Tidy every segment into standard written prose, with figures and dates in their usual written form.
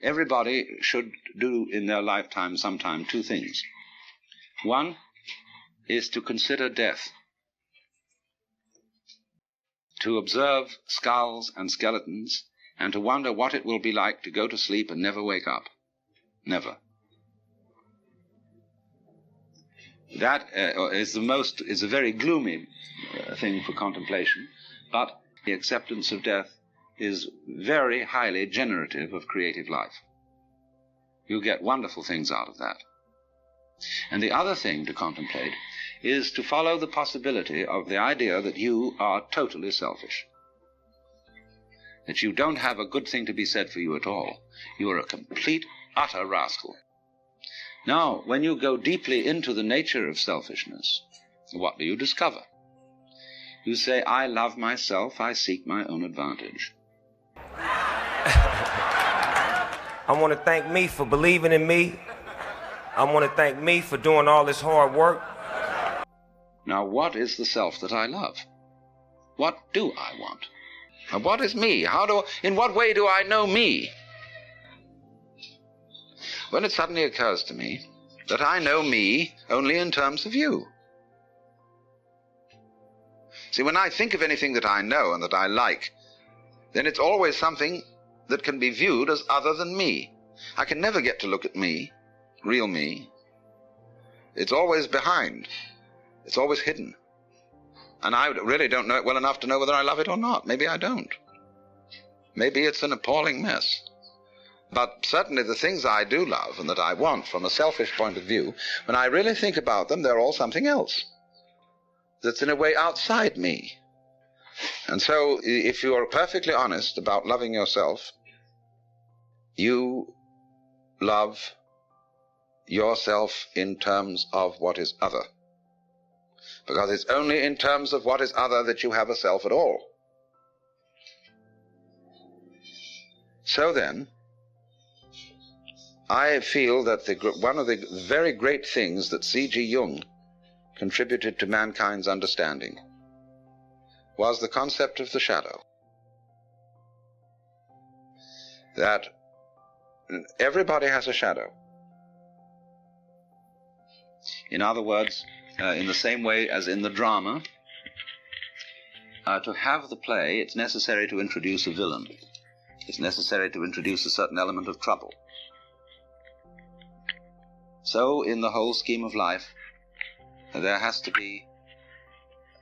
everybody should do in their lifetime sometime two things. One is to consider death, to observe skulls and skeletons, and to wonder what it will be like to go to sleep and never wake up. Never. That is a very gloomy thing for contemplation, but the acceptance of death is very highly generative of creative life. You get wonderful things out of that. And the other thing to contemplate is to follow the possibility of the idea that you are totally selfish, that you don't have a good thing to be said for you at all. You are a complete, utter rascal. Now, when you go deeply into the nature of selfishness, what do you discover? You say, I love myself, I seek my own advantage. I want to thank me for believing in me. I want to thank me for doing all this hard work. Now, what is the self that I love? What do I want? And what is me? In what way do I know me? Well, it suddenly occurs to me that I know me only in terms of you. See, when I think of anything that I know and that I like, then it's always something that can be viewed as other than me. I can never get to look at me, real me. It's always behind. It's always hidden. And I really don't know it well enough to know whether I love it or not. Maybe I don't. Maybe it's an appalling mess. But certainly the things I do love and that I want from a selfish point of view, when I really think about them, they're all something else that's in a way outside me. And so if you are perfectly honest about loving yourself, you love yourself in terms of what is other. Because it's only in terms of what is other that you have a self at all. So then, I feel that one of the very great things that C.G. Jung contributed to mankind's understanding was the concept of the shadow. That everybody has a shadow. In other words, in the same way as in the drama, to have the play, it's necessary to introduce a villain. It's necessary to introduce a certain element of trouble. So, in the whole scheme of life, there has to be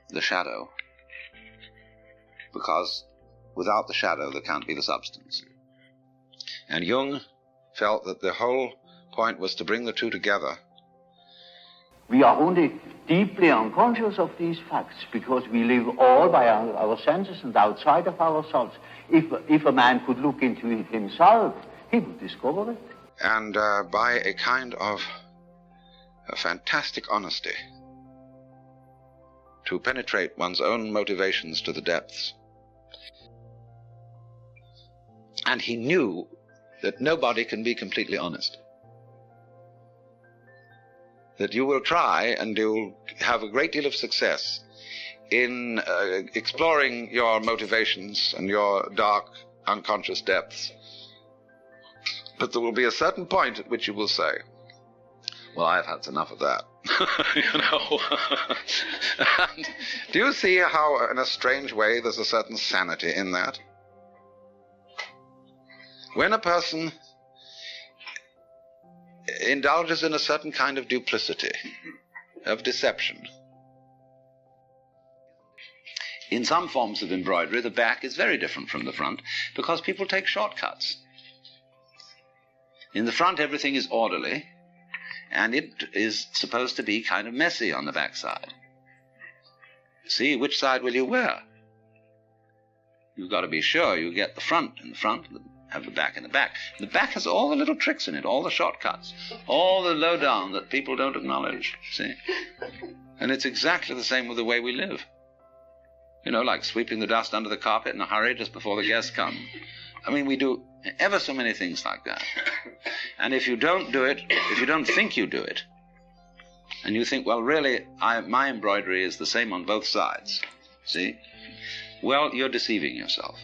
the shadow, because without the shadow there can't be the substance. And Jung felt that the whole point was to bring the two together. We are only deeply unconscious of these facts because we live all by our senses and outside of ourselves. If a man could look into it himself, he would discover it. And by a kind of a fantastic honesty, to penetrate one's own motivations to the depths. And he knew that nobody can be completely honest. That you will try and you'll have a great deal of success in exploring your motivations and your dark, unconscious depths. But there will be a certain point at which you will say, well, I've had enough of that. You know. And do you see how, in a strange way, there's a certain sanity in that? When a person indulges in a certain kind of duplicity, of deception. In some forms of embroidery, the back is very different from the front because people take shortcuts. In the front, everything is orderly, and it is supposed to be kind of messy on the back side. See, which side will you wear? You've got to be sure you get the front in the front, have the back in the back. The back has all the little tricks in it, all the shortcuts, all the lowdown that people don't acknowledge, see? And it's exactly the same with the way we live. You know, like sweeping the dust under the carpet in a hurry just before the guests come. I mean, we do ever so many things like that. And if you don't do it, if you don't think you do it, and you think, well, really, my embroidery is the same on both sides, see? Well, you're deceiving yourself.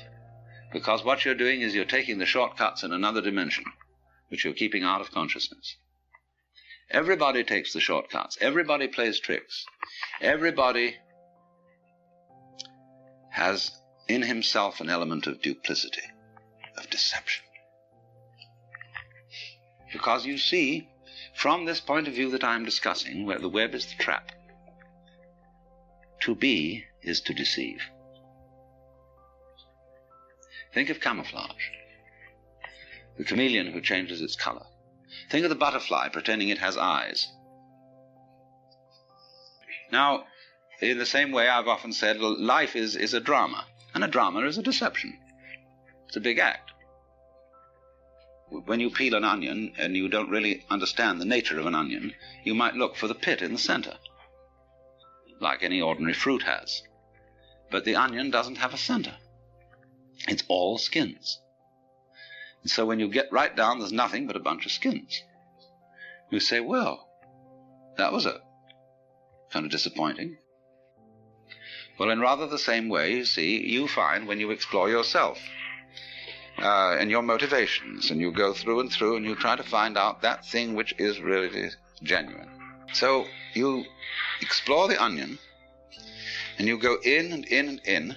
Because what you're doing is you're taking the shortcuts in another dimension. which you're keeping out of consciousness. Everybody takes the shortcuts. Everybody plays tricks. Everybody has in himself an element of duplicity, of deception. Because you see, from this point of view that I'm discussing, where the web is the trap, to be is to deceive. Think of camouflage, the chameleon who changes its color. Think of the butterfly pretending it has eyes. Now, in the same way, I've often said, well, life is a drama, and a drama is a deception. It's a big act. When you peel an onion and you don't really understand the nature of an onion, you might look for the pit in the center, like any ordinary fruit has. But the onion doesn't have a center. It's all skins. And so when you get right down, there's nothing but a bunch of skins. You say, well, that was a kind of disappointing. Well, in rather the same way, you see, you find when you explore yourself and your motivations, and you go through and through, and you try to find out that thing which is really genuine. So you explore the onion, and you go in and in and in,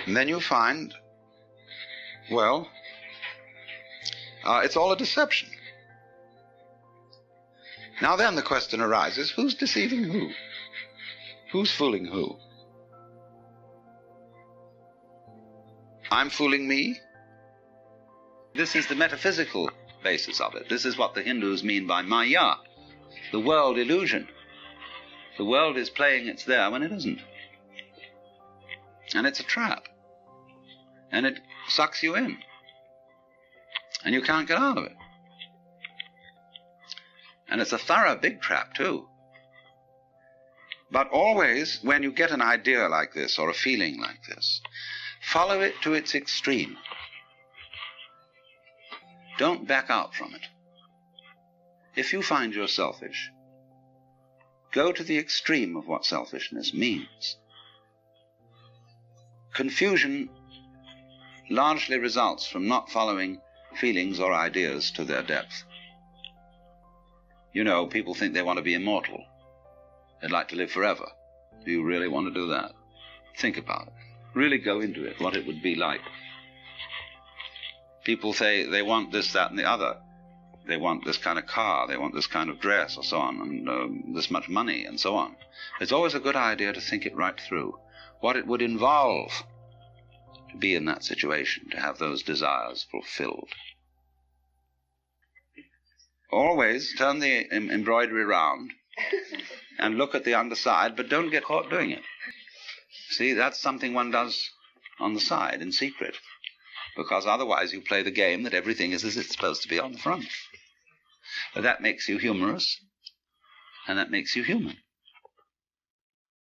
and then you find, well, it's all a deception. Now then the question arises, who's deceiving who? Who's fooling who? I'm fooling me? This is the metaphysical basis of it. This is what the Hindus mean by Maya, the world illusion. The world is playing it's there when it isn't. And it's a trap. And it sucks you in. And you can't get out of it. And it's a thorough big trap, too. But always, when you get an idea like this, or a feeling like this, follow it to its extreme. Don't back out from it. If you find you're selfish, go to the extreme of what selfishness means. Confusion largely results from not following feelings or ideas to their depth. You know, people think they want to be immortal. They'd like to live forever. Do you really want to do that? Think about it. Really go into it, what it would be like. People say they want this, that, and the other. They want this kind of car, they want this kind of dress, or so on, and this much money, and so on. It's always a good idea to think it right through, what it would involve to be in that situation, to have those desires fulfilled. Always turn the embroidery round and look at the underside, but don't get caught doing it. See, that's something one does on the side, in secret, because otherwise you play the game that everything is as it's supposed to be on the front. But that makes you humorous, and that makes you human.